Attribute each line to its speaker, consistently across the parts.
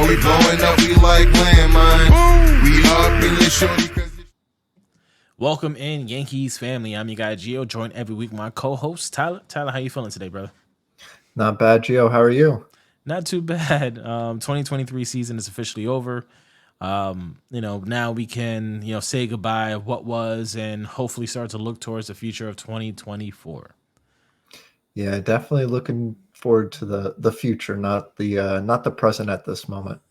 Speaker 1: we blowing up, we like landmines. We up in your shorty cause
Speaker 2: Welcome in, Yankees family. I'm your guy Gio, joined every week by my co-host Tyler. Tyler, how you feeling today, brother?
Speaker 3: Not bad, Gio. How are you?
Speaker 2: Not too bad. 2023 season is officially over. Now we can, say goodbye of what was and hopefully start to look towards the future of 2024.
Speaker 3: Yeah, definitely looking forward to the future, not the present at this moment.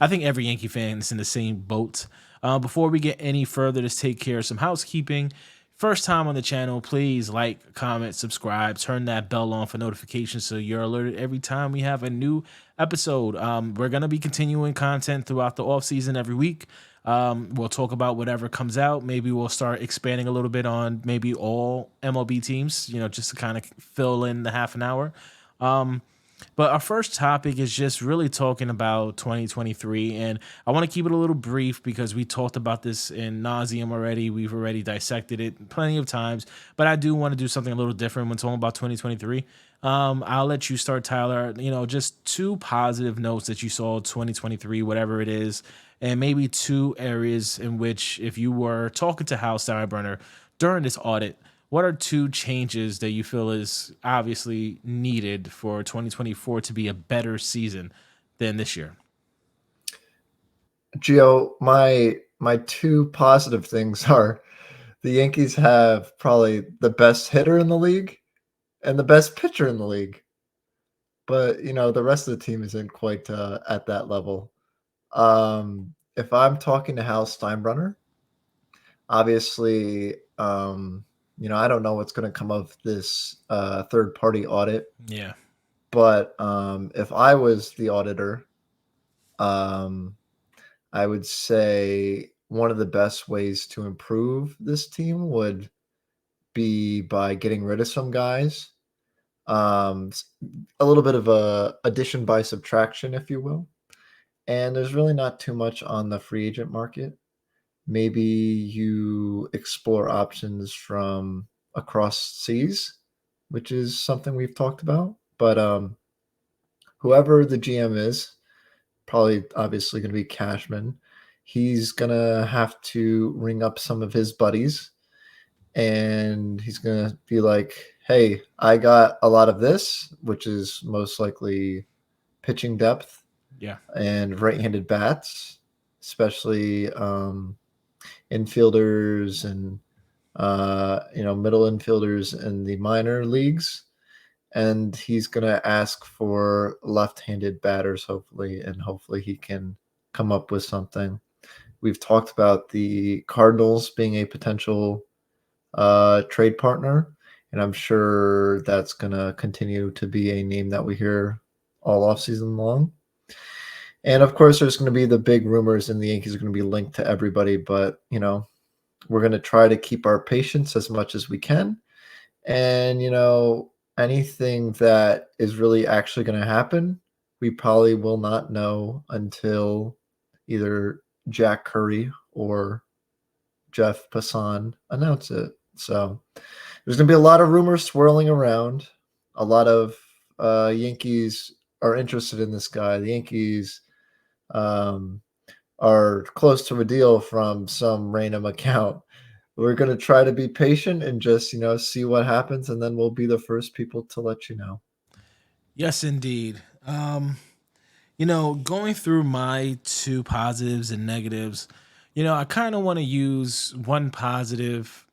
Speaker 2: I think every Yankee fan is in the same boat. Before we get any further, let's take care of some housekeeping. First time on the channel, please like, comment, subscribe, turn that bell on for notifications so you're alerted every time we have a new episode. We're going to be continuing content throughout the offseason every week. We'll talk about whatever comes out. Maybe we'll start expanding a little bit on maybe all MLB teams, just to kind of fill in the half an hour. But our first topic is just really talking about 2023, and I want to keep it a little brief because we talked about this in nauseum already. We've already dissected it plenty of times, but I do want to do something a little different when talking about 2023. I'll let you start, Tyler. Just two positive notes that you saw 2023, whatever it is, and maybe two areas in which, if you were talking to Hal Steinbrenner during this audit, what are two changes that you feel is obviously needed for 2024 to be a better season than this year?
Speaker 3: Gio, my two positive things are the Yankees have probably the best hitter in the league and the best pitcher in the league. But, the rest of the team isn't quite at that level. If I'm talking to Hal Steinbrenner, obviously, I don't know what's going to come of this third-party audit.
Speaker 2: Yeah.
Speaker 3: But if I was the auditor, I would say one of the best ways to improve this team would be by getting rid of some guys. A little bit of a addition by subtraction, if you will. And there's really not too much on the free agent market. Maybe you explore options from across seas, which is something we've talked about. But whoever the GM is, probably obviously going to be Cashman. He's going to have to ring up some of his buddies, and he's going to be like, hey, I got a lot of this, which is most likely pitching depth.
Speaker 2: Yeah.
Speaker 3: And right-handed bats, especially infielders and middle infielders in the minor leagues. And he's going to ask for left-handed batters, hopefully, and hopefully he can come up with something. We've talked about the Cardinals being a potential trade partner, and I'm sure that's going to continue to be a name that we hear all offseason long. And, of course, there's going to be the big rumors, and the Yankees are going to be linked to everybody. But, we're going to try to keep our patience as much as we can. And, anything that is really actually going to happen, we probably will not know until either Jack Curry or Jeff Passan announce it. So there's going to be a lot of rumors swirling around. A lot of Yankees are interested in this guy. The Yankees are close to a deal from some random account. We're going to try to be patient and just, see what happens, and then we'll be the first people to let you know.
Speaker 2: Yes, indeed. Going through my two positives and negatives, I kind of want to use one positive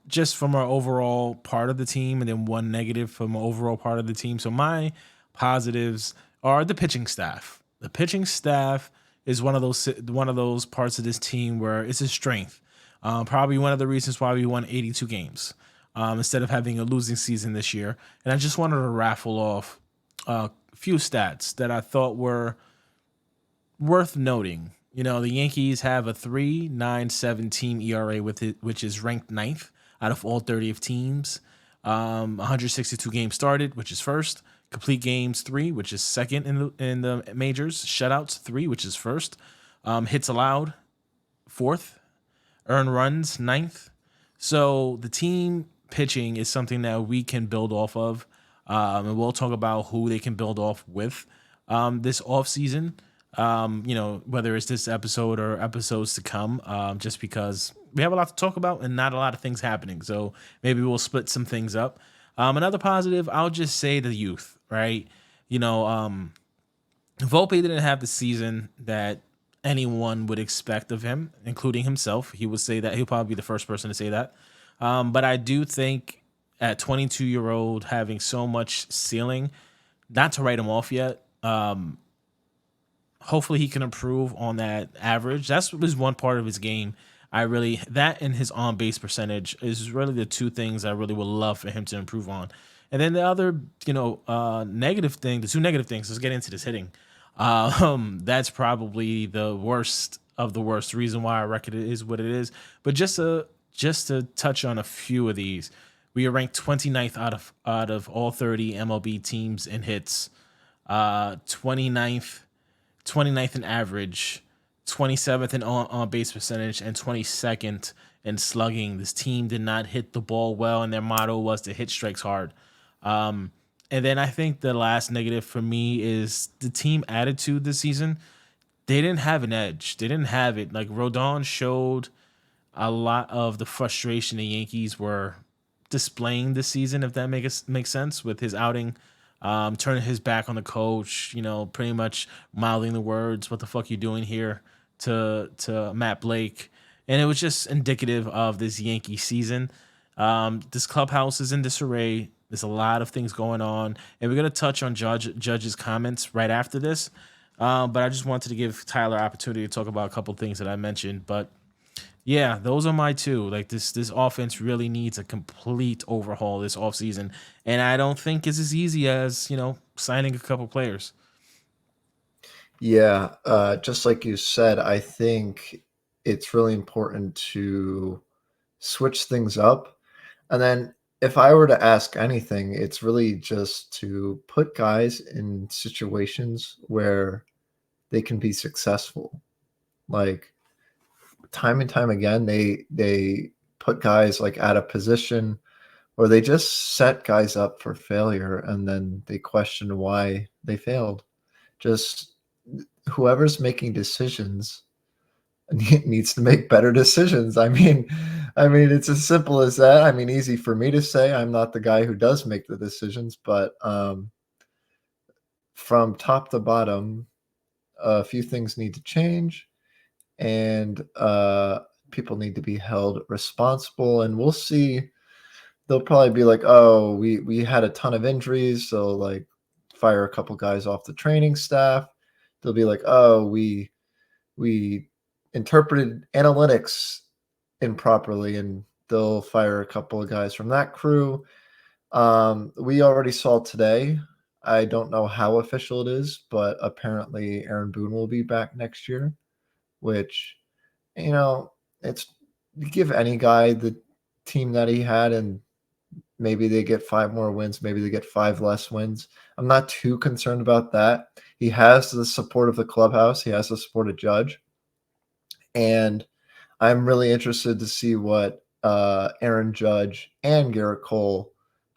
Speaker 2: just from our overall part of the team and then one negative from our overall part of the team. So my positives are the pitching staff. The pitching staff is one of those parts of this team where it's a strength. Probably one of the reasons why we won 82 games instead of having a losing season this year. And I just wanted to raffle off a few stats that I thought were worth noting. The Yankees have a 3.97 team ERA which is ranked 9th out of all 30 teams. 162 games started, which is first. Complete games 3, which is second in the majors. Shutouts 3, which is first. Hits allowed 4th. Earned runs 9th. So the team pitching is something that we can build off of. And we'll talk about who they can build off with. this offseason. Whether it's this episode or episodes to come, just because we have a lot to talk about and not a lot of things happening. So maybe we'll split some things up. Another positive, I'll just say the youth, right? Volpe didn't have the season that anyone would expect of him, including himself. He would say that he'll probably be the first person to say that. But I do think at 22-year-old having so much ceiling, not to write him off yet. Hopefully he can improve on that average. That's was one part of his game. That and his on base percentage is really the two things I really would love for him to improve on. And then the other, negative thing, the two negative things. Let's get into this hitting. That's probably the worst of the worst reason why our record is what it is. But just to touch on a few of these, we are ranked 29th out of all 30 MLB teams in hits, 29th in average, 27th in on base percentage, and 22nd in slugging. This team did not hit the ball well, and their motto was to hit strikes hard. And then I think the last negative for me is the team attitude this season. They didn't have an edge. They didn't have it. Like Rodon showed a lot of the frustration the Yankees were displaying this season, if that makes sense, with his outing, turning his back on the coach, pretty much mouthing the words, "What the fuck you doing here?" to Matt Blake. And it was just indicative of this Yankee season. This clubhouse is in disarray. There's a lot of things going on, and we're going to touch on Judge's comments right after this. But I just wanted to give Tyler opportunity to talk about a couple things that I mentioned. But yeah, those are my two. Like this offense really needs a complete overhaul this offseason, and I don't think it's as easy as signing a couple players.
Speaker 3: Yeah, just like you said, I think it's really important to switch things up. And then if I were to ask anything, it's really just to put guys in situations where they can be successful. Like time and time again, they put guys like at a position or they just set guys up for failure and then they question why they failed. Just whoever's making decisions needs to make better decisions. It's as simple as that. Easy for me to say. I'm not the guy who does make the decisions, but from top to bottom, a few things need to change, and people need to be held responsible. And we'll see. They'll probably be like, "Oh, we had a ton of injuries, so like fire a couple guys off the training staff." They'll be like, "Oh, we interpreted analytics improperly," and they'll fire a couple of guys from that crew. We already saw today, I don't know how official it is, but apparently Aaron Boone will be back next year, which, it's give any guy the team that he had and maybe they get 5 more wins, maybe they get 5 less wins. I'm not too concerned about that. He has the support of the clubhouse. He has the support of Judge. And I'm really interested to see what Aaron Judge and Garrett Cole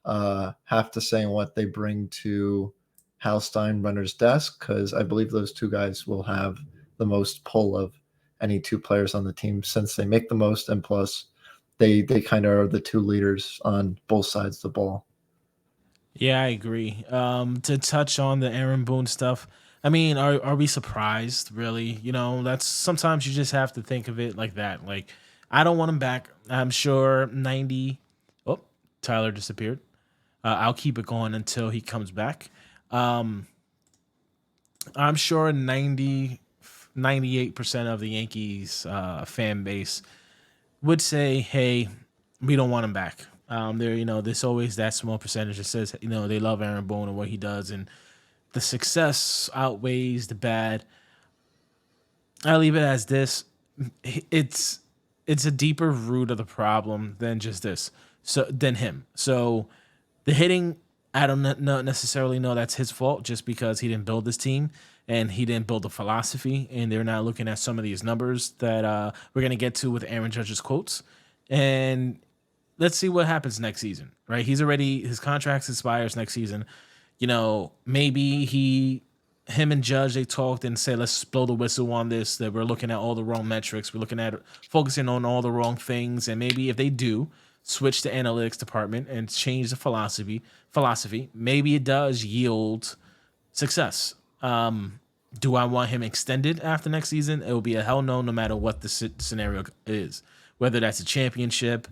Speaker 3: have to say and what they bring to Hal Steinbrenner's desk, because I believe those two guys will have the most pull of any two players on the team since they make the most, and plus they kind of are the two leaders on both sides of the ball.
Speaker 2: Yeah, I agree. To touch on the Aaron Boone stuff, are we surprised? Really? That's sometimes you just have to think of it like that. Like, I don't want him back. I'm sure 90. Oh, Tyler disappeared. I'll keep it going until he comes back. I'm sure 98% of the Yankees fan base would say, "Hey, we don't want him back." There's always that small percentage that says, they love Aaron Boone and what he does, and the success outweighs the bad. I leave it as this: it's a deeper root of the problem than just this. Than him. So the hitting, I don't necessarily know that's his fault, just because he didn't build this team and he didn't build a philosophy, and they're not looking at some of these numbers that we're gonna get to with Aaron Judge's quotes. And let's see what happens next season, right? His contract expires next season. Maybe he him and Judge, they talked and said, let's blow the whistle on this, that we're looking at all the wrong metrics. We're looking at focusing on all the wrong things. And maybe if they do switch the analytics department and change the philosophy, maybe it does yield success. Do I want him extended after next season? It will be a hell no, no matter what the scenario is, whether that's a championship,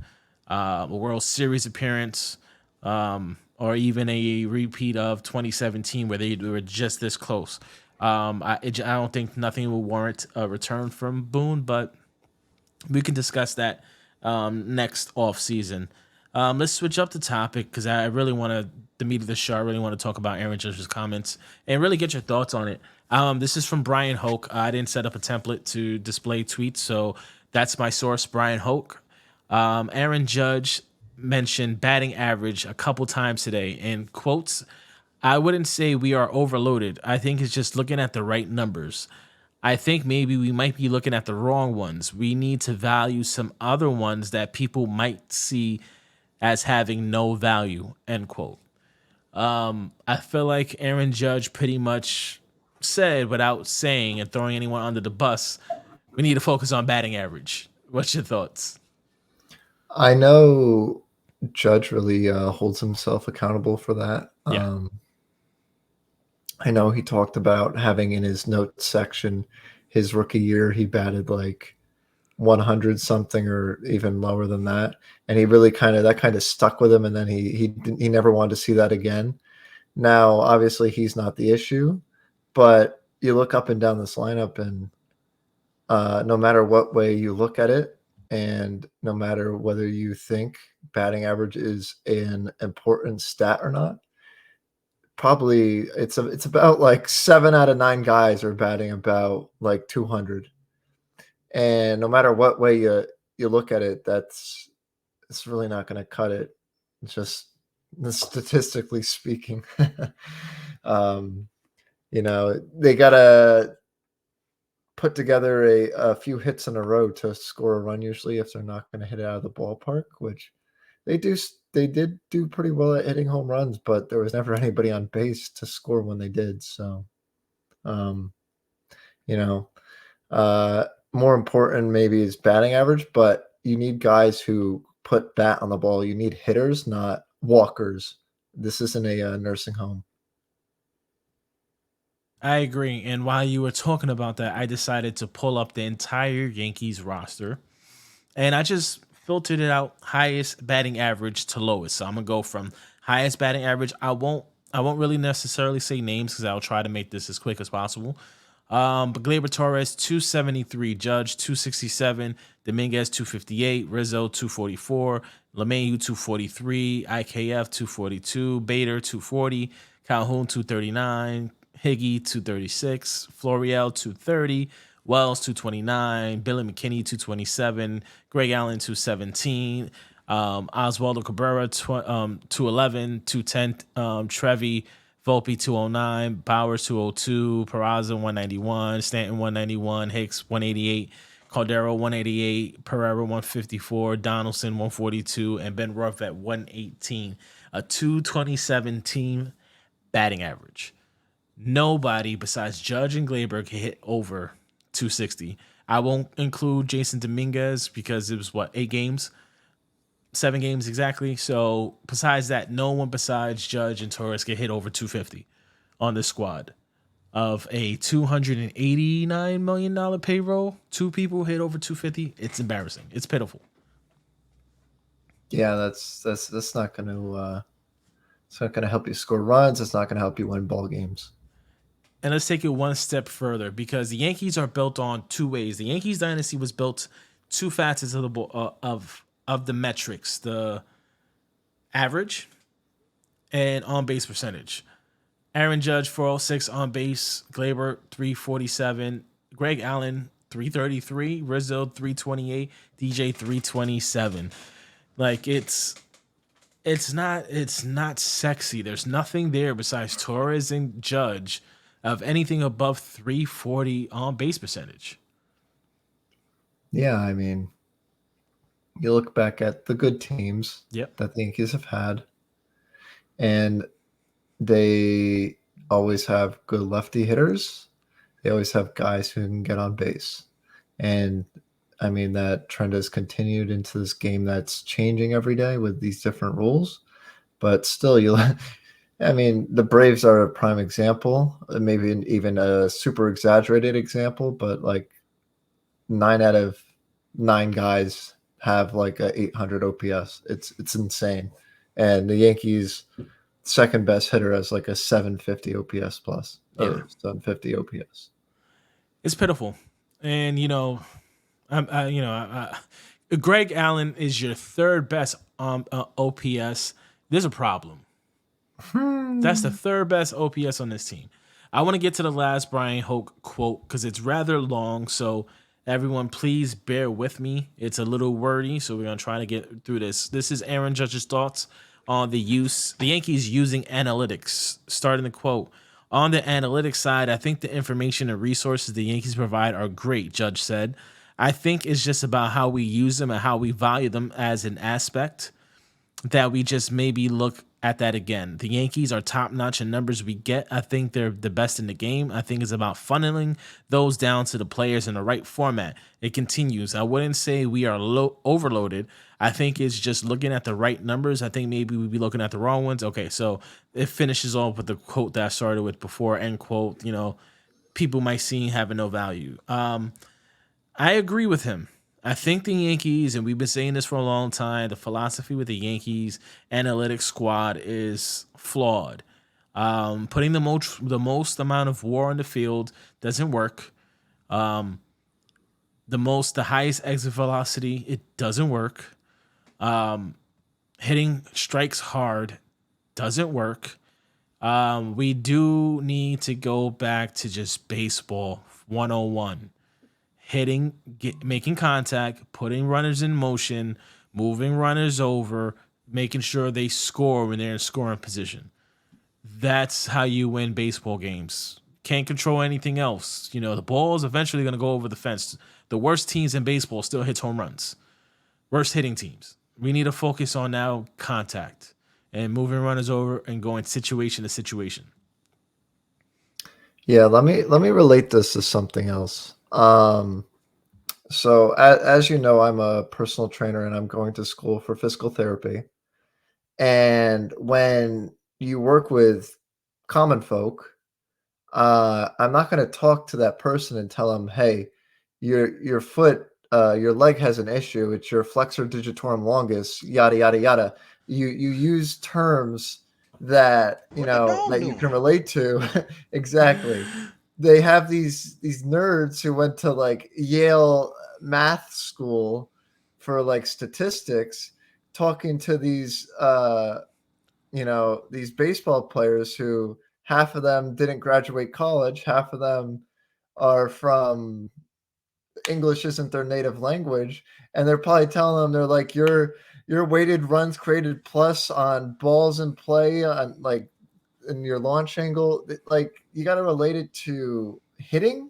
Speaker 2: a World Series appearance, or even a repeat of 2017 where they were just this close. I don't think nothing will warrant a return from Boone, but we can discuss that next off season. Let's switch up the topic because I really want to the meat of the show. I really want to talk about Aaron Judge's comments and really get your thoughts on it. This is from Brian Hoke. I didn't set up a template to display tweets, so that's my source, Brian Hoke. Aaron Judge mentioned batting average a couple times today in quotes. I wouldn't say we are overloaded. I think it's just looking at the right numbers. I think maybe we might be looking at the wrong ones. We need to value some other ones that people might see as having no value, end quote. I feel like Aaron Judge pretty much said without saying and throwing anyone under the bus, we need to focus on batting average. What's your thoughts?
Speaker 3: I know Judge really holds himself accountable for that.
Speaker 2: Yeah.
Speaker 3: I know he talked about having in his notes section his rookie year, he batted like 100 something or even lower than that. And he really kind of stuck with him. And then he never wanted to see that again. Now, obviously he's not the issue, but you look up and down this lineup and no matter what way you look at it, and no matter whether you think batting average is an important stat or not, probably it's about like 7 out of 9 guys are batting about like 200. And no matter what way you look at it, it's really not going to cut it. It's just statistically speaking. They got to put together a few hits in a row to score a run usually if they're not going to hit it out of the ballpark, which they did do pretty well at hitting home runs, but there was never anybody on base to score when they did. So, you know, more important maybe is batting average, but you need guys who put bat on the ball. You need hitters, not walkers. This isn't a nursing home.
Speaker 2: I agree. And while you were talking about that, I decided to pull up the entire Yankees roster. And I just filtered it out highest batting average to lowest. So I'm gonna go from highest batting average. I won't really necessarily say names because I'll try to make this as quick as possible. But Gleyber Torres 273, Judge 267, Dominguez 258, Rizzo 244, LeMahieu 243, IKF 242, Bader 240, Calhoun 239, Higgy 236, Florial 230, Wells 229, Billy McKinney 227, Greg Allen 217, Oswaldo Cabrera 211, 210, Trevi Volpe 209, Bowers 202, Peraza 191, Stanton 191, Hicks 188, Caldero 188, Pereira 154, Donaldson 142, and Ben Ruff at 118. A 227 team batting average. Nobody besides Judge and Gleyber can hit over 260. I won't include Jason Dominguez because it was 8 games? 7 games exactly. So besides that, no one besides Judge and Torres can hit over 250 on this squad. Of a $289 million payroll, 2 people hit over 250. It's embarrassing. It's pitiful.
Speaker 3: Yeah, that's not going to it's not going to help you score runs. It's not going to help you win ball games.
Speaker 2: And let's take it one step further because the Yankees are built on 2 ways. The Yankees dynasty was built 2 facets of the of the metrics: the average and on base percentage. Aaron Judge 406 on base, Gleyber 347, Greg Allen 333, Rizzo 328, DJ 327. Like it's not sexy. There's nothing there besides Torres and Judge of anything above 340 on base percentage.
Speaker 3: Yeah, I mean, you look back at the good teams
Speaker 2: Yep.
Speaker 3: that the Yankees have had, and they always have good lefty hitters. They always have guys who can get on base. And I mean, that trend has continued into this game that's changing every day with these different rules. But still, I mean, the Braves are a prime example, maybe even a super exaggerated example, but like 9 out of 9 guys have like a 800 OPS. It's insane. And the Yankees' second best hitter has like a 750 OPS plus,
Speaker 2: Yeah.
Speaker 3: or 750 OPS.
Speaker 2: It's pitiful. And, Greg Allen is your third best OPS. There's a problem. That's the third best OPS on this team. I want to get to the last Brian Hoke quote because it's rather long. So everyone, please bear with me. It's a little wordy, so we're gonna try to get through this. This is Aaron Judge's thoughts on the Yankees using analytics. Starting the quote. On the analytics side, I think the information and resources the Yankees provide are great, Judge said. I think it's just about how we use them and how we value them as an aspect that we just maybe look at that again. The Yankees are top notch in numbers we get. I think they're the best in the game. I think it's about funneling those down to the players in the right format. It continues. I wouldn't say we are overloaded. I think it's just looking at the right numbers. I think maybe we'd be looking at the wrong ones. Okay, so it finishes off with the quote that I started with before, end quote. People might see having no value. I agree with him. I think the Yankees, and we've been saying this for a long time, the philosophy with the Yankees analytics squad is flawed. Putting the most amount of WAR on the field doesn't work. The highest exit velocity, it doesn't work. Hitting strikes hard doesn't work. We do need to go back to just baseball 101. Hitting, making contact, putting runners in motion, moving runners over, making sure they score when they're in scoring position. That's how you win baseball games. Can't control anything else. The ball is eventually going to go over the fence. The worst teams in baseball still hits home runs. Worst hitting teams. We need to focus on now contact and moving runners over and going situation to situation.
Speaker 3: Yeah, let me relate this to something else. So as you know, I'm a personal trainer and I'm going to school for physical therapy. And when you work with common folk, I'm not going to talk to that person and tell them, "Hey, your foot, your leg has an issue. It's your flexor digitorum longus, yada yada yada." You use terms that that you can relate to. Exactly. They have these nerds who went to like Yale math school for like statistics talking to these these baseball players who half of them didn't graduate college, half of them are from English isn't their native language, and they're probably telling them, they're like, your weighted runs created plus on balls in play on like in your launch angle, like you got to relate it to hitting,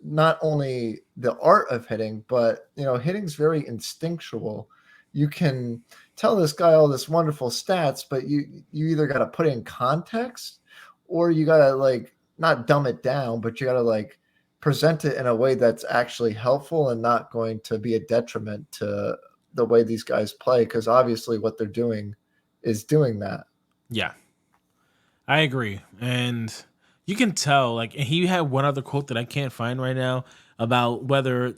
Speaker 3: not only the art of hitting, but hitting's very instinctual. You can tell this guy all this wonderful stats, but you either got to put it in context, or you got to like not dumb it down, but you got to like present it in a way that's actually helpful and not going to be a detriment to the way these guys play, because obviously what they're doing is doing that.
Speaker 2: Yeah, I agree. And you can tell, like, and he had one other quote that I can't find right now about whether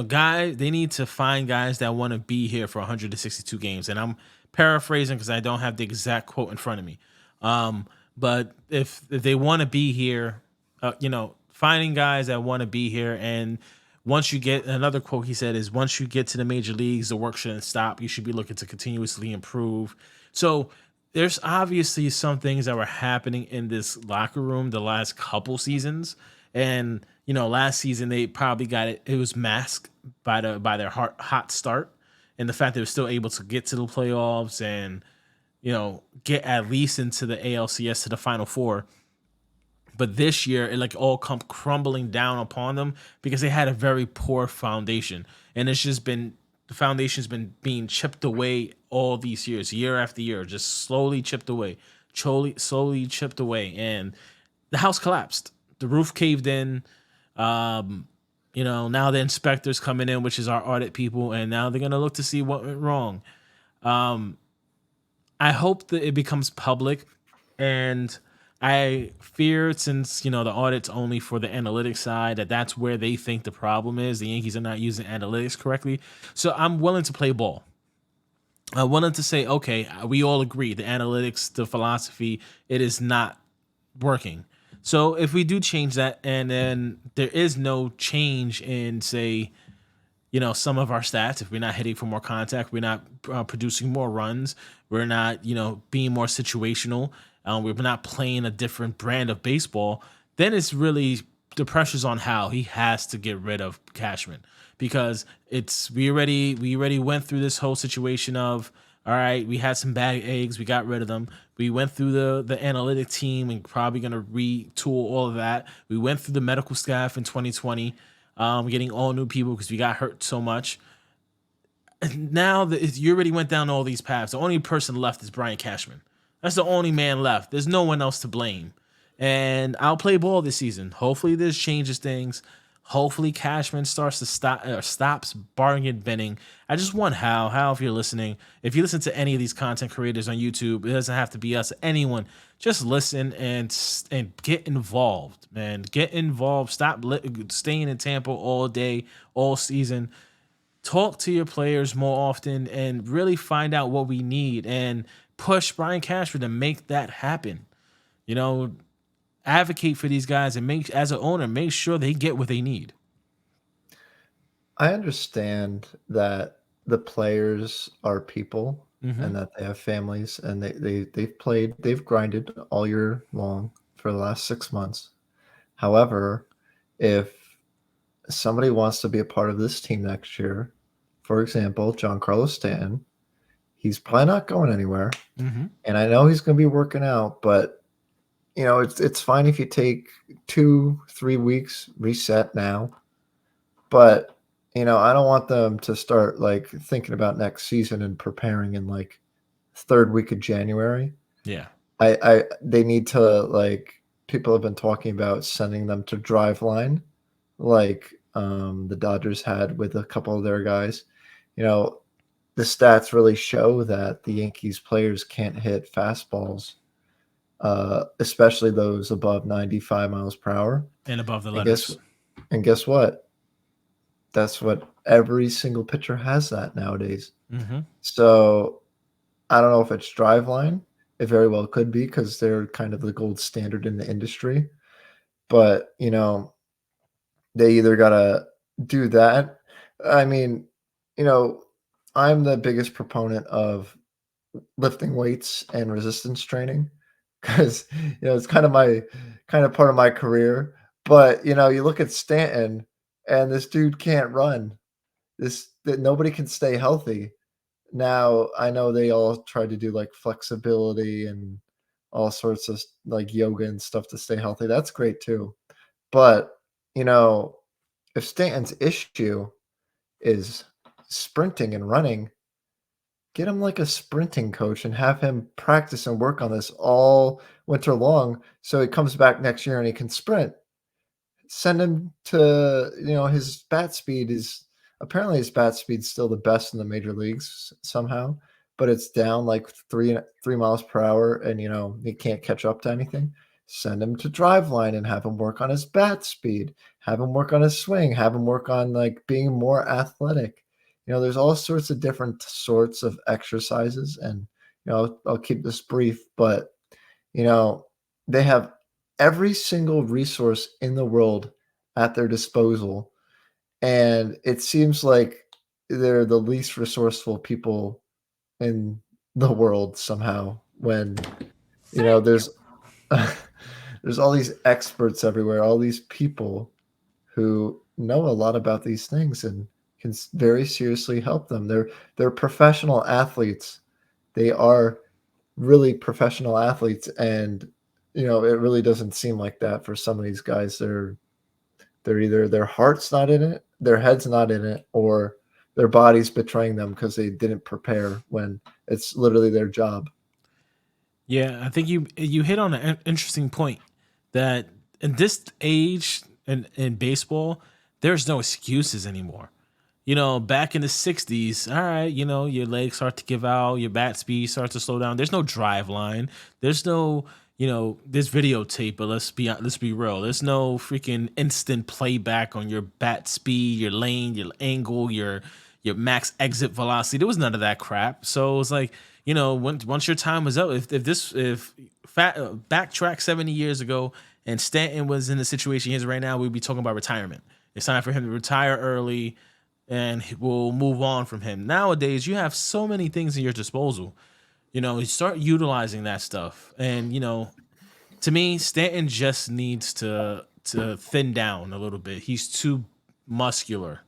Speaker 2: guys, they need to find guys that want to be here for 162 games. And I'm paraphrasing because I don't have the exact quote in front of me. But if they want to be here, finding guys that want to be here. And once you get, another quote he said is, once you get to the major leagues, the work shouldn't stop. You should be looking to continuously improve. So there's obviously some things that were happening in this locker room the last couple seasons. And, last season they probably got it. It was masked by their hot start and the fact they were still able to get to the playoffs and, get at least into the ALCS to the Final Four. But this year, it like all come crumbling down upon them because they had a very poor foundation. And it's just been, the foundation's been being chipped away all these years, year after year, just slowly chipped away. slowly chipped away, and the house collapsed. The roof caved in. Um, now the inspectors coming in, which is our audit people, and now they're gonna look to see what went wrong. Um, I hope that it becomes public, and I fear, since the audit's only for the analytics side, that's where they think the problem is. The Yankees are not using analytics correctly, so I'm willing to play ball. I wanted to say, okay, we all agree the analytics, the philosophy, it is not working. So if we do change that, and then there is no change in, say, some of our stats, if we're not hitting for more contact, we're not producing more runs, we're not, being more situational, we're not playing a different brand of baseball, then it's really, the pressure's on Hal. He has to get rid of Cashman, because we already went through this whole situation of, all right, we had some bad eggs, we got rid of them. We went through the analytic team and probably gonna retool all of that. We went through the medical staff in 2020, getting all new people because we got hurt so much. And now that you already went down all these paths, the only person left is Brian Cashman. That's the only man left. There's no one else to blame. And I'll play ball this season. Hopefully this changes things. Hopefully Cashman starts to stops bargain binning. I just want Hal, if you're listening, if you listen to any of these content creators on YouTube, it doesn't have to be us, anyone. Just listen and get involved, man. Get involved. Stop staying in Tampa all day, all season. Talk to your players more often and really find out what we need, and push Brian Cashman to make that happen. You know, advocate for these guys, and as an owner, make sure they get what they need.
Speaker 3: I understand that the players are people
Speaker 2: Mm-hmm.
Speaker 3: and that they have families, and they've grinded all year long for the last 6 months. However, if somebody wants to be a part of this team next year, for example, John Carlos Stanton, he's probably not going anywhere.
Speaker 2: Mm-hmm.
Speaker 3: And I know he's going to be working out, but it's fine if you take 2-3 weeks reset now. But I don't want them to start like thinking about next season and preparing in like third week of January.
Speaker 2: Yeah.
Speaker 3: They need to, like, people have been talking about sending them to Driveline, like the Dodgers had with a couple of their guys. You know, the stats really show that the Yankees players can't hit fastballs, especially those above 95 miles per hour.
Speaker 2: And above the
Speaker 3: And guess
Speaker 2: letters.
Speaker 3: and guess what? That's what every single pitcher has that nowadays.
Speaker 2: Mm-hmm.
Speaker 3: So I don't know if it's Driveline. It very well could be, because they're kind of the gold standard in the industry. But they either gotta do that. I mean, you know, I'm the biggest proponent of lifting weights and resistance training, because it's kind of part of my career. But you look at Stanton, and this dude can't run. That nobody can stay healthy. Now I know they all try to do like flexibility and all sorts of like yoga and stuff to stay healthy. That's great too. But you know, if Stanton's issue is sprinting and running, get him like a sprinting coach and have him practice and work on this all winter long, so he comes back next year and he can sprint. Send him to, his bat speed is, apparently his bat speed's still the best in the major leagues somehow, but it's down like 3 miles per hour, and he can't catch up to anything. Send him to Driveline and have him work on his bat speed, have him work on his swing, have him work on like being more athletic. There's all sorts of different sorts of exercises, and I'll keep this brief, but you know, they have every single resource in the world at their disposal. And it seems like they're the least resourceful people in the world somehow, when, there's there's all these experts everywhere, all these people who know a lot about these things and can very seriously help them. They're professional athletes. They are really professional athletes, and it really doesn't seem like that for some of these guys. They're either their heart's not in it, their head's not in it, or their body's betraying them because they didn't prepare when it's literally their job.
Speaker 2: Yeah, I think you hit on an interesting point that in this age in baseball, there's no excuses anymore. Back in the 60s, all right, your legs start to give out, your bat speed starts to slow down. There's no drive line. There's no, there's videotape, but let's be real. There's no freaking instant playback on your bat speed, your lane, your angle, your max exit velocity. There was none of that crap. So it was like, once your time was up, backtrack 70 years ago and Stanton was in the situation he is right now, we'd be talking about retirement. It's time for him to retire early and we'll move on from him. Nowadays, you have so many things at your disposal. You start utilizing that stuff. And, to me, Stanton just needs to thin down a little bit. He's too muscular.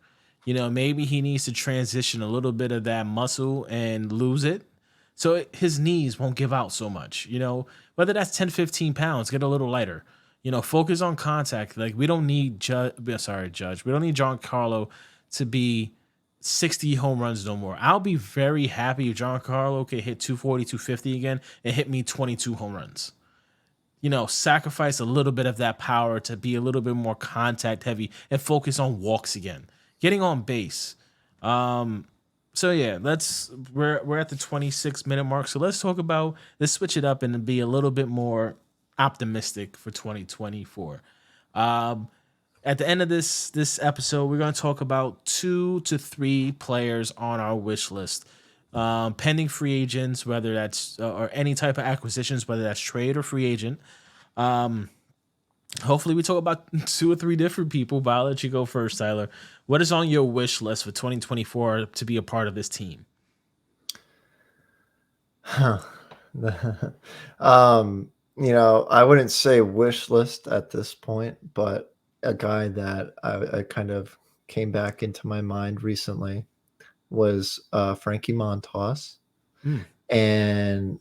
Speaker 2: Maybe he needs to transition a little bit of that muscle and lose it. So his knees won't give out so much. Whether that's 10, 15 pounds, get a little lighter. Focus on contact. Like we don't need Judge. We don't need Giancarlo to be 60 home runs no more. I'll be very happy if Giancarlo can hit 240, 250 again and hit me 22 home runs. Sacrifice a little bit of that power to be a little bit more contact heavy and focus on walks again, getting on base. So yeah, we're at the 26-minute mark. So let's switch it up and be a little bit more optimistic for 2024. At the end of this episode, we're going to talk about 2 to 3 players on our wish list. Pending free agents, whether that's or any type of acquisitions, whether that's trade or free agent. Hopefully, we talk about 2 or 3 different people. But I'll let you go first, Tyler. What is on your wish list for 2024 to be a part of this team?
Speaker 3: Huh. I wouldn't say wish list at this point, but a guy that I kind of came back into my mind recently was Frankie Montas.
Speaker 2: Mm.
Speaker 3: And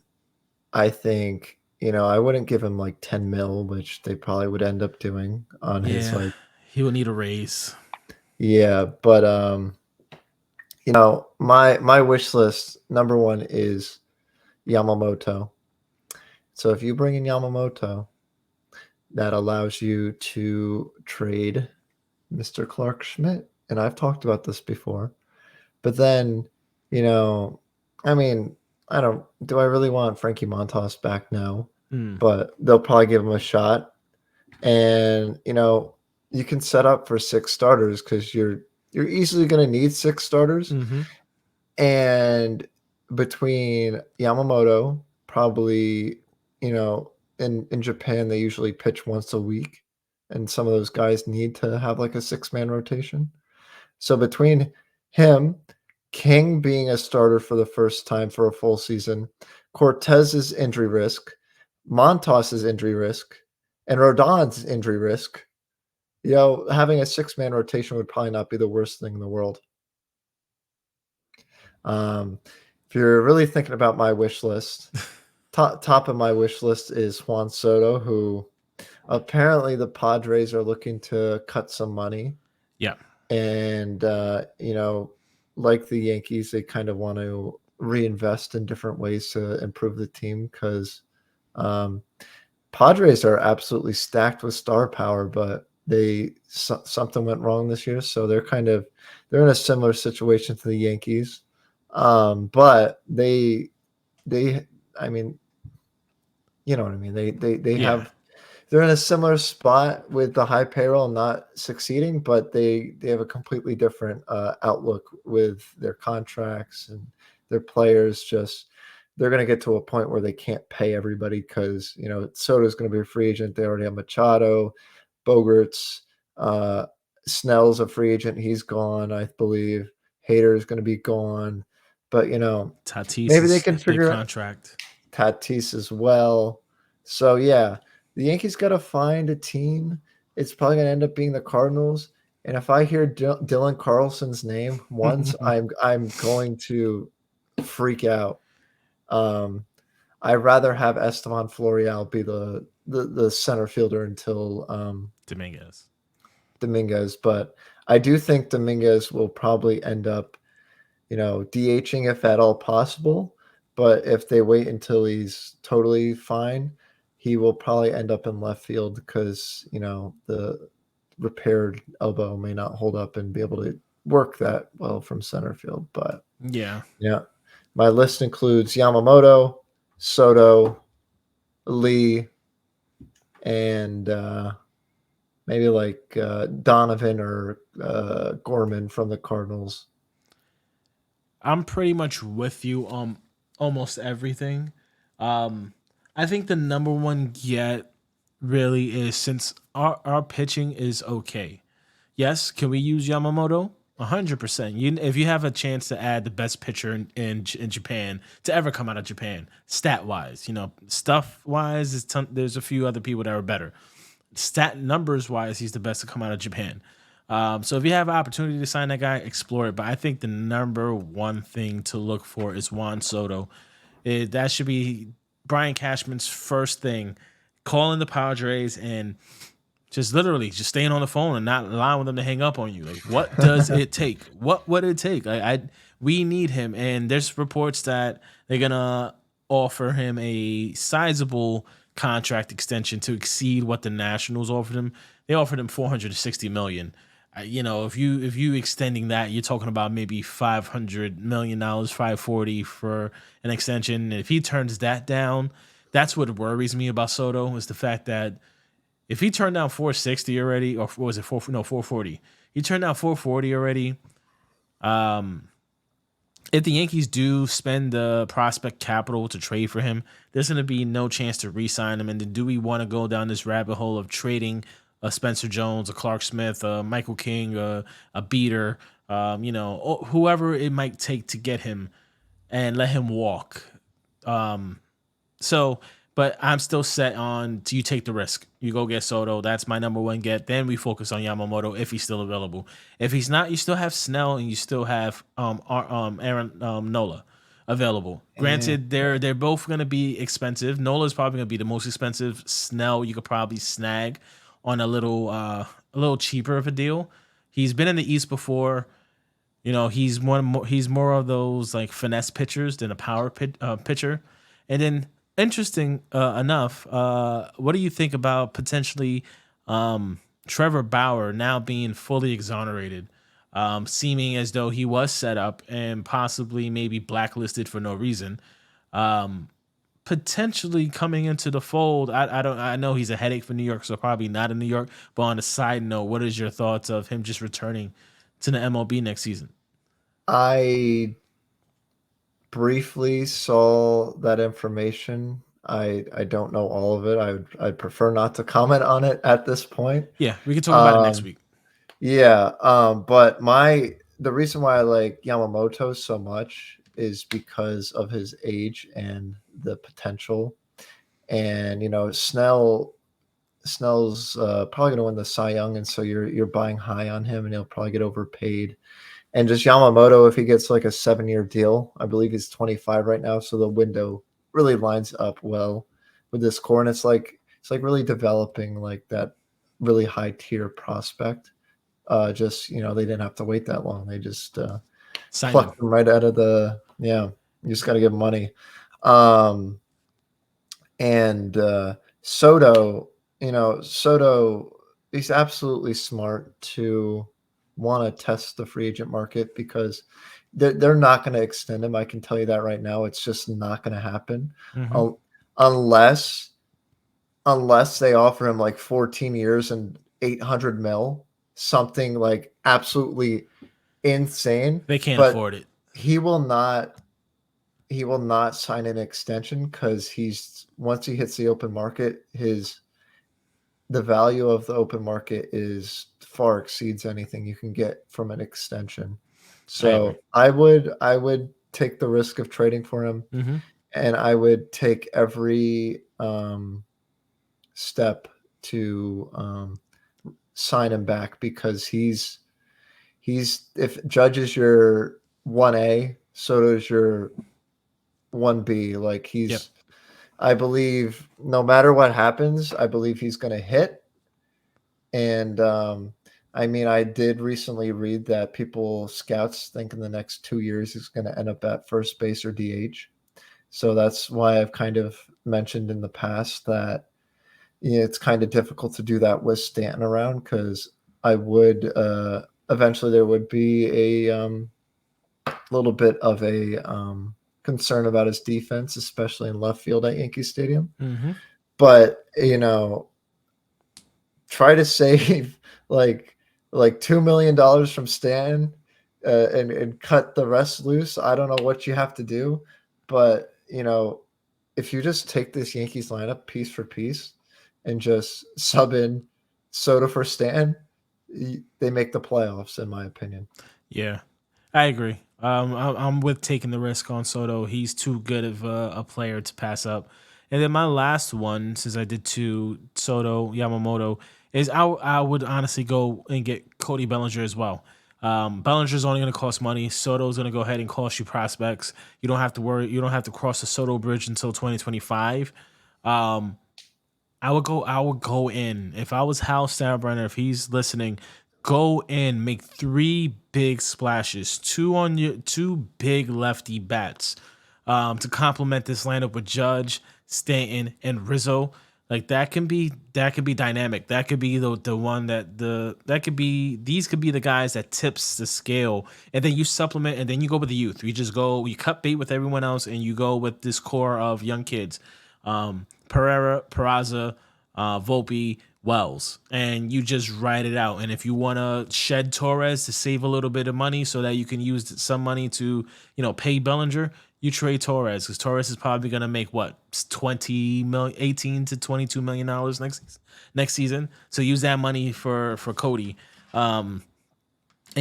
Speaker 3: I think, I wouldn't give him like 10 mil, which they probably would end up doing on his
Speaker 2: Yeah,
Speaker 3: like,
Speaker 2: he will need a raise.
Speaker 3: yeah, but my wish list number 1 is Yamamoto. So if you bring in Yamamoto, that allows you to trade Mr. Clark Schmidt. And I've talked about this before. But then, I mean, do I really want Frankie Montas back now?
Speaker 2: Mm.
Speaker 3: But they'll probably give him a shot. And, you can set up for 6 starters because you're easily going to need 6 starters.
Speaker 2: Mm-hmm.
Speaker 3: And between Yamamoto, probably, in Japan, they usually pitch once a week. And some of those guys need to have like a 6-man rotation. So between him, King being a starter for the first time for a full season, Cortez's injury risk, Montas's injury risk, and Rodon's injury risk, having a 6-man rotation would probably not be the worst thing in the world. If you're really thinking about my wish list, top of my wish list is Juan Soto, who apparently the Padres are looking to cut some money.
Speaker 2: Yeah.
Speaker 3: And, like the Yankees, they kind of want to reinvest in different ways to improve the team because Padres are absolutely stacked with star power, but something went wrong this year. So they're in a similar situation to the Yankees. But I mean, you know what I mean? They
Speaker 2: Yeah.
Speaker 3: they're in a similar spot with the high payroll not succeeding, but they have a completely different outlook with their contracts and their players. Just they're going to get to a point where they can't pay everybody because Soto's going to be a free agent. They already have Machado, Bogarts, Snell's a free agent. He's gone, I believe. Hader is going to be gone, but
Speaker 2: Tatis
Speaker 3: maybe they can figure out
Speaker 2: contract.
Speaker 3: Tatis as well. So yeah. The Yankees got to find a team. It's probably going to end up being the Cardinals. And if I hear Dylan Carlson's name once, I'm going to freak out. I'd rather have Esteban Florial be the center fielder until Dominguez. But I do think Dominguez will probably end up, DHing if at all possible. But if they wait until he's totally fine, he will probably end up in left field because, the repaired elbow may not hold up and be able to work that well from center field. But
Speaker 2: Yeah.
Speaker 3: yeah, my list includes Yamamoto, Soto, Lee, and maybe like Donovan or Gorman from the Cardinals.
Speaker 2: I'm pretty much with you on almost everything. Um, I think the number one get really is, since our pitching is okay. Yes, can we use Yamamoto? 100%. If you have a chance to add the best pitcher in Japan to ever come out of Japan, stat wise, stuff wise, there's a few other people that are better. Stat numbers wise, he's the best to come out of Japan. So if you have an opportunity to sign that guy, explore it. But I think the number one thing to look for is Juan Soto. That should be Brian Cashman's first thing, calling the Padres and just literally just staying on the phone and not allowing them to hang up on you. Like, what does it take? What would it take? We need him. And there's reports that they're gonna offer him a sizable contract extension to exceed what the Nationals offered him. They offered him 460 million. If you extending that, you're talking about maybe $500 million, 540 for an extension. And if he turns that down, that's what worries me about Soto, is the fact that if he turned down 460 already, or what was it, 440? He turned down 440 already. If the Yankees do spend the prospect capital to trade for him, there's going to be no chance to re-sign him. And then do we want to go down this rabbit hole of trading a Spencer Jones, a Clark Smith, a Michael King, a Beater, whoever it might take to get him and let him walk? So, but I'm still set on, do you take the risk? You go get Soto. That's my number one get. Then we focus on Yamamoto if he's still available. If he's not, you still have Snell and you still have Aaron Nola available. Granted, they're both going to be expensive. Nola's probably going to be the most expensive. Snell you could probably snag on a little cheaper of a deal. He's been in the East before. He's more of those like finesse pitchers than a power pitcher. And then, interesting enough, what do you think about potentially Trevor Bauer now being fully exonerated, seeming as though he was set up and possibly maybe blacklisted for no reason, potentially coming into the fold? I know he's a headache for New York, so probably not in New York. But on a side note, what is your thoughts of him just returning to the MLB next season?
Speaker 3: I briefly saw that information. I don't know all of it. I'd prefer not to comment on it at this point.
Speaker 2: Yeah, we can talk about it next week.
Speaker 3: Yeah, but the reason why I like Yamamoto so much is because of his age and the potential. And Snell's probably going to win the Cy Young, and so you're buying high on him, and he'll probably get overpaid. And just Yamamoto, if he gets like a 7-year deal, I believe he's 25 right now, so the window really lines up well with this core, and it's like really developing like that really high tier prospect. Just they didn't have to wait that long; they just plucked him right out of the You just got to give him money. And Soto, he's absolutely smart to want to test the free agent market because they're not going to extend him. I can tell you that right now. It's just not going to happen unless they offer him like 14 years and 800 mil, something like absolutely insane.
Speaker 2: They can't afford it.
Speaker 3: He will not sign an extension because once he hits the open market, the value of the open market far exceeds anything you can get from an extension. So I would take the risk of trading for him, and I would take every step to sign him back because he's if Judge is your 1A, Soto is your 1B. Like I believe no matter what happens, I believe he's going to hit. And I did recently read that scouts think in the next 2 years he's going to end up at first base or DH. So that's why I've kind of mentioned in the past that it's kind of difficult to do that with Stanton around, because I would eventually there would be a little bit of a concern about his defense, especially in left field at Yankee Stadium.
Speaker 2: Mm-hmm.
Speaker 3: But try to save like $2 million from Stanton and cut the rest loose. I don't know what you have to do, but if you just take this Yankees lineup piece for piece and just sub in Soto for Stanton, they make the playoffs, in my opinion.
Speaker 2: Yeah, I agree. I'm with taking the risk on Soto. He's too good of a player to pass up. And then my last one, since I did two, Soto, Yamamoto, is I would honestly go and get Cody Bellinger as well. Bellinger's only going to cost money. Soto's going to go ahead and cost you prospects. You don't have to worry. You don't have to cross the Soto bridge until 2025. I would go in. If I was Hal Steinbrenner, if he's listening, go in, make 3 big splashes, 2 big lefty bats, to complement this lineup with Judge, Stanton, and Rizzo. Like that can be dynamic. That could be the one these could be the guys that tips the scale. And then you supplement, and then you go with the youth. You cut bait with everyone else, and you go with this core of young kids. Pereira, Peraza, Volpe, Wells, and you just ride it out. And if you want to shed Torres to save a little bit of money so that you can use some money to, pay Bellinger, you trade Torres, because Torres is probably going to make what, 18 to $22 million next season. So use that money for Cody, and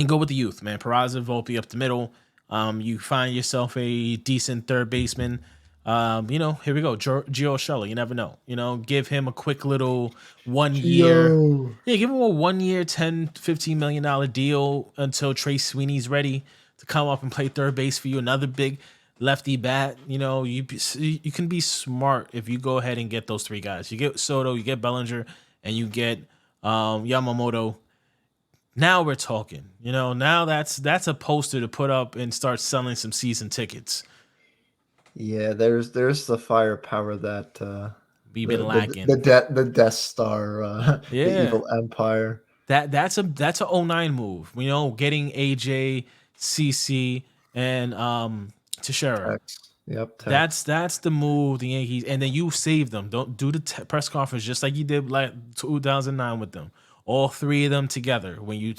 Speaker 2: go with the youth, man. Peraza, Volpe up the middle. You find yourself a decent third baseman. Here we go. Gio Shella, you never know. Give him a quick little 1 year. Yeah, give him a 1 year, $10-15 million deal until Trey Sweeney's ready to come up and play third base for you. Another big lefty bat. You can be smart if you go ahead and get those 3 guys. You get Soto, you get Bellinger, and you get Yamamoto. Now we're talking. Now that's a poster to put up and start selling some season tickets.
Speaker 3: Yeah, there's the firepower that
Speaker 2: we've been lacking.
Speaker 3: The Death Star, the evil empire.
Speaker 2: That's a 09 move. Getting AJ, CC, and Teixeira.
Speaker 3: Yep.
Speaker 2: That's the move, the Yankees, and then you save them. Don't do the press conference just like you did like 2009 with them. All 3 of them together. When you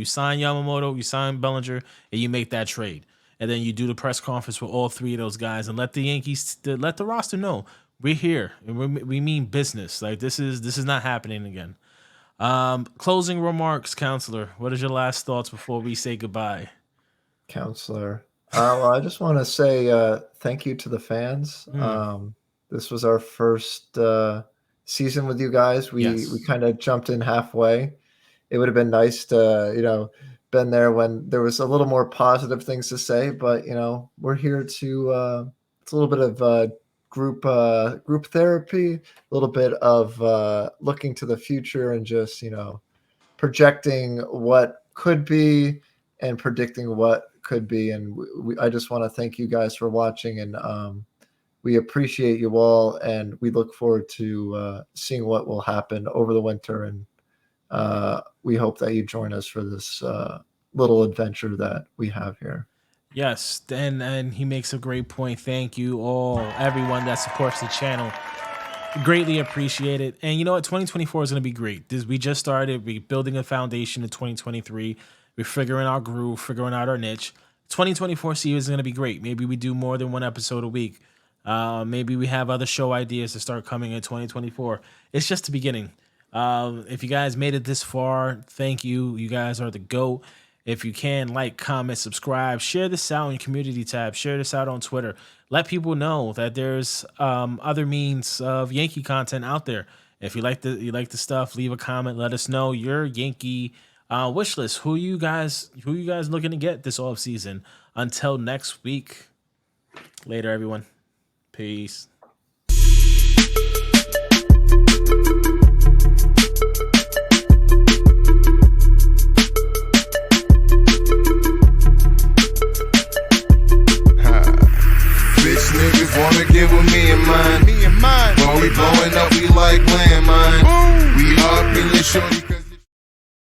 Speaker 2: sign Yamamoto, you sign Bellinger, and you make that trade. And then you do the press conference with all 3 of those guys and let the Yankees, let the roster know we're here and we mean business. Like this is not happening again. Closing remarks, Counselor. What is your last thoughts before we say goodbye?
Speaker 3: Counselor, well, I just want to say thank you to the fans. This was our first season with you guys. We kind of jumped in halfway. It would have been nice to been there when there was a little more positive things to say, but we're here to it's a little bit of group therapy, a little bit of looking to the future and just projecting what could be and predicting what could be. And I just want to thank you guys for watching, and we appreciate you all, and we look forward to seeing what will happen over the winter. And we hope that you join us for this little adventure that we have here.
Speaker 2: Yes, and he makes a great point. Thank you all, everyone that supports the channel. Greatly appreciate it. And you know what? 2024 is going to be great. We just started. We're building a foundation in 2023. We're figuring our groove, figuring out our niche. 2024 season is going to be great. Maybe we do more than 1 episode a week. Maybe we have other show ideas to start coming in 2024. It's just the beginning. If you guys made it this far, thank you. You guys are the GOAT. If you can, like, comment, subscribe, share this out in your community tab, share this out on Twitter. Let people know that there's other means of Yankee content out there. If you like the stuff, leave a comment. Let us know your Yankee wish list. Who you guys looking to get this offseason? Until next week. Later, everyone. Peace.
Speaker 1: Most niggas wanna get with me and mine. When we blowing up, we like landmine. We up in your shorty.